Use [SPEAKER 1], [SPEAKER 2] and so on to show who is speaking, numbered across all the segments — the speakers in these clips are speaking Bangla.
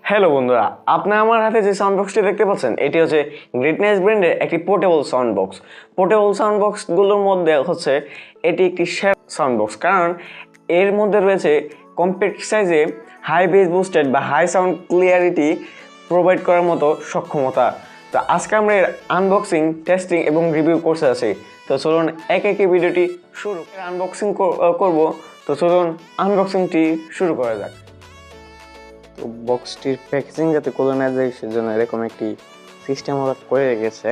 [SPEAKER 1] হ্যালো বন্ধুরা, আপনারা আমার হাতে যে সাউন্ড বক্সটি দেখতে পাচ্ছেন এটি হচ্ছে গ্রেটনেস ব্র্যান্ডের একটি portable sound box. Portable sound বক্সগুলোর মধ্যে হচ্ছে এটি একটি সেরা সাউন্ড বক্স, কারণ এর মধ্যে রয়েছে কম্প্যাক্ট সাইজে হাই বেস বুস্টেড বা হাই সাউন্ড ক্লিয়ারিটি প্রোভাইড করার মতো সক্ষমতা। তো আজকে আমরা এর আনবক্সিং, টেস্টিং এবং রিভিউ করতে আছি। তো চলুন একে ভিডিওটি শুরু আনবক্সিং করব। তো চলুন আনবক্সিংটি শুরু করা যাক। তো বক্সটির প্যাকেজিং যাতে খুলে না যায় সেজন্য এরকম একটি সিস্টেম ওরা করে রেখেছে।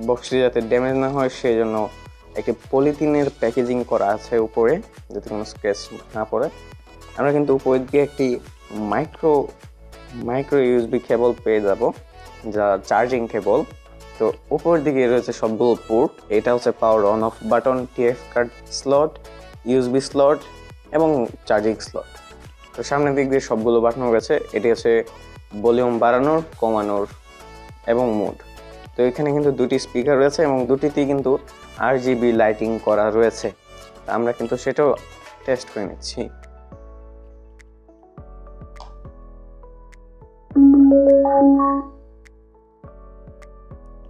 [SPEAKER 1] বক্সটি যাতে ড্যামেজ না হয় সেই জন্য একটি পলিথিনের প্যাকেজিং করা আছে উপরে, যাতে কোনো স্ক্র্যাচ না পড়ে। আমরা কিন্তু উপরের দিকে একটি মাইক্রো ইউএসবি কেবল পেয়ে যাব, যা চার্জিং কেবল। তো উপরের দিকে রয়েছে সবগুলো পোর্ট। এটা হচ্ছে power on of button, TF card slot, USB slot এবং চার্জিং স্লট। তো সামনের দিক দিয়ে সবগুলো বাটন রয়েছে। এটি হচ্ছে ভলিউম বাড়ানোর, কমানোর এবং মোড। তো এখানে কিন্তু দুটি স্পিকার রয়েছে এবং দুটিতেই কিন্তু RGB লাইটিং করা রয়েছে। আমরা কিন্তু সেটাও টেস্ট করে নিচ্ছি।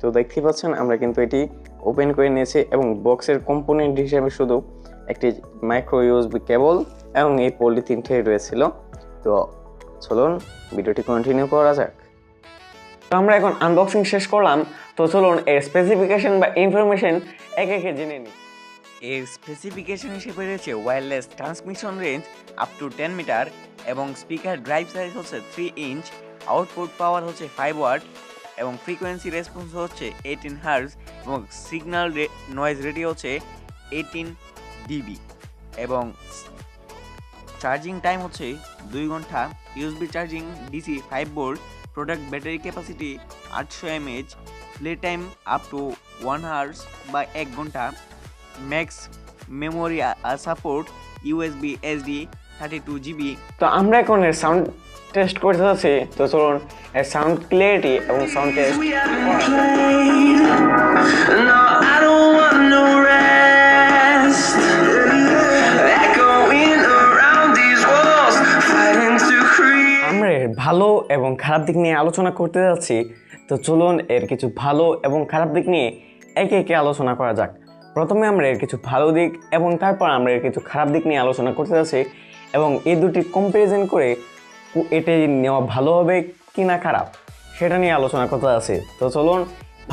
[SPEAKER 1] তো দেখতে পাচ্ছেন আমরা কিন্তু এটি ওপেন করে নিয়েছি এবং বক্সের কম্পোনেন্ট হিসেবে শুধু একটি মাইক্রো ইউএসবি কেবল এবং এই পলিথিনটাই রয়েছিল। তো চলুন ভিডিওটি কন্টিনিউ করা যাক। তো আমরা এখন আনবক্সিং শেষ করলাম। তো চলুন এর স্পেসিফিকেশন বা ইনফরমেশন একে জেনে নিই।
[SPEAKER 2] এর স্পেসিফিকেশন হিসেবে রয়েছে wireless transmission range up to 10 metre এবং স্পিকার ড্রাইভ সাইজ হচ্ছে 3 ইঞ্চ, আউটপুট পাওয়ার হচ্ছে 5 ওয়াট এবং ফ্রিকোয়েন্সি রেসপন্স হচ্ছে 18 হার্জ এবং সিগন্যাল নয়েজ রেডিও হচ্ছে 18 ডিবি এবং চার্জিং টাইম হচ্ছে 2 ঘন্টা। USB charging DC 5 volt, product battery capacity 800 mAh, play time up to 1 hours বা 1 ঘন্টা, max memory support USB SD 32 GB।
[SPEAKER 1] তো আমরা এখন এর সাউন্ড টেস্ট করতে যাচ্ছি। তো চলুন এর সাউন্ড ক্লিয়ারিটি এবং সাউন্ড টেস্ট। আমরা এর ভালো এবং খারাপ দিক নিয়ে আলোচনা করতে যাচ্ছি। তো চলুন এর কিছু ভালো এবং খারাপ দিক নিয়ে একে আলোচনা করা যাক। প্রথমে আমরা এর কিছু ভালো দিক এবং তারপর আমরা এর কিছু খারাপ দিক নিয়ে আলোচনা করতে যাচ্ছি এবং এই দুটি কম্পারিজন করে এটি নেওয়া ভালো হবে কি না খারাপ সেটা নিয়ে আলোচনা করতে যাচ্ছি। তো চলুন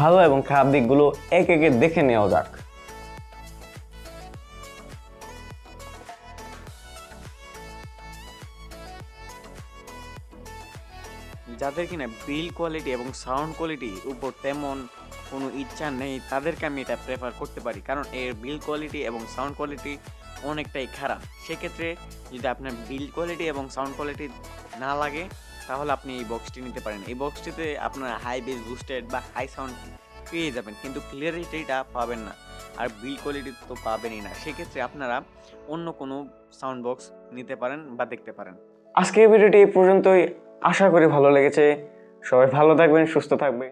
[SPEAKER 1] ভালো এবং খারাপ দিকগুলো একে দেখে নেওয়া যাক।
[SPEAKER 2] যাদের কিনা বিল কোয়ালিটি এবং সাউন্ড কোয়ালিটির উপর তেমন কোনো ইচ্ছা নেই তাদেরকে আমি এটা প্রেফার করতে পারি, কারণ এর বিল কোয়ালিটি এবং সাউন্ড কোয়ালিটি অনেকটাই খারাপ। সেক্ষেত্রে যদি আপনার বিল কোয়ালিটি এবং সাউন্ড কোয়ালিটি না লাগে তাহলে আপনি এই বক্সটি নিতে পারেন। এই বক্সটিতে আপনার হাই বেস বুস্টেড বা হাই সাউন্ড পেয়ে যাবেন, কিন্তু ক্লিয়ারিটিটা পাবেন না আর বিল কোয়ালিটি তো পাবেনই না। সেক্ষেত্রে আপনারা অন্য কোনো সাউন্ড বক্স নিতে পারেন বা দেখতে পারেন।
[SPEAKER 1] আজকের ভিডিওটি এই পর্যন্তই। আশা করি ভালো লেগেছে। সবাই ভালো থাকবেন, সুস্থ থাকবেন।